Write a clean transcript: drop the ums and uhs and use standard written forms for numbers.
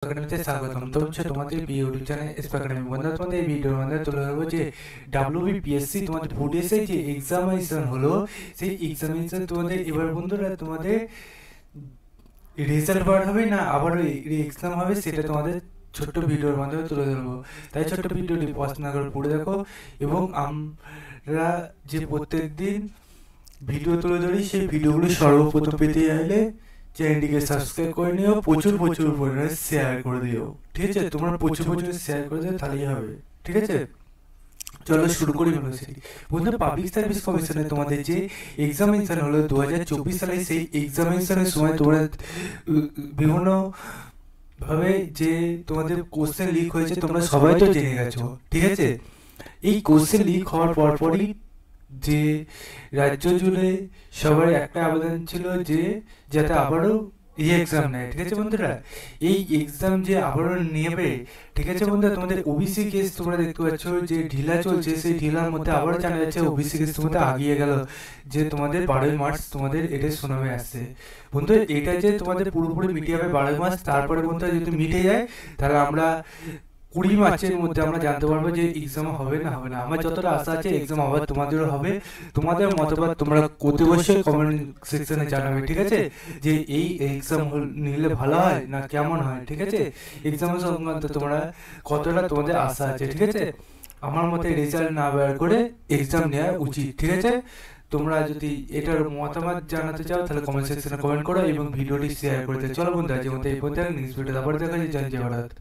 একাডেমিতে স্বাগতম। তো হচ্ছে তোমাদের ইউটিউব চ্যানেল এসপি একাডেমি। বন্ধুরা, তোমাদের এই ভিডিওর মধ্যে তুলে ধরবো যে ডাব্লিউবিপিএসসি তোমাদের ফুডেসে যে এক্সামিনেশন হলো, সেই এক্সামিনেশন তোমাদের এবার বন্ধুরা তোমাদের রেজাল্ট বার হবে না আবার এক্সাম হবে, সেটা তোমাদের ছোট্ট ভিডিওর মাধ্যমে তুলে ধরবো। তাই ছোট্ট ভিডিওটি পছন্দ না করে পড়ে দেখো, এবং আমরা যে প্রত্যেক দিন ভিডিও তুলে ধরি সেই ভিডিওগুলো সর্বপ্রথম পেতে চাইলে চ্যানেলটিকে সাবস্ক্রাইব করে নিও, প্রচুর পরিমাণে শেয়ার করে দিও। ঠিক আছে, তোমরা প্রচুর শেয়ার করে দিও, তাহলেই হবে। ঠিক আছে, চলো শুরু করি ইউনিভার্সিটি। বন্ধুরা, পাবলিক সার্ভিস কমিশনে তোমাদের যে এক্সামিনেশন হলো 2024 সালে, সেই এক্সামিনেশনের সময় তোমরা বিভিন্ন ভাবে যে তোমাদের কোশ্চেন লিক হয়েছে তোমরা সবাই তো জেনে গেছো। ঠিক আছে, এই কোশ্চেন লিক হওয়ার পরপরই যে রাজ্য জুড়ে সবার একটা আবেদন ছিল যে যাতে আবারও এই এক্সাম নেয়। ঠিক আছে বন্ধুরা, এই এক্সাম যে আবারও নেবে। ঠিক আছে বন্ধুরা, তোমাদের ওবিসি কেস তোমরা দেখতে পাচ্ছ যে ঢিলা চলছে, সেই ঢিলার মধ্যে আবারও জানা যাচ্ছে ওবিসি কেস তোমাদের আগিয়ে গেল, যে তোমাদের 12ই মার্চ তোমাদের এটা শোনাবে আসছে। বন্ধু, এটা যে তোমাদের পুরোপুরি মিটে যাবে 12 মার্চ, তারপরে বন্ধুরা যদি মিটে যায় তাহলে আমরা 20 মার্চের মধ্যে আমরা জানতে পারবো যে এক্সাম হবে না হবে না। আমার যতটা আশা আছে এক্সাম হবে, তোমাদেরও হবে। তোমাদের মতামত তোমরা অতি অবশ্যই কমেন্ট সেকশনে জানাবে। ঠিক আছে, যে এই এক্সাম নিলে ভালো হয় না কেমন হয়। ঠিক আছে, এক্সাম সংক্রান্ত তোমরা কতটা তোমাদের আশা আছে। ঠিক আছে, আমার মতে রেজাল্ট না বের করে এক্সাম নেওয়া উচিত। ঠিক আছে, তোমরা যদি এটার মতামত জানাতে চাও তাহলে কমেন্ট সেকশনে কমেন্ট করো এবং ভিডিওটি শেয়ার করে দিও। চলো বন্ধুরা, যে মতো এই পর্যন্ত নেক্সট ভিডিও আবার দেখা যায়। জয় ভারত।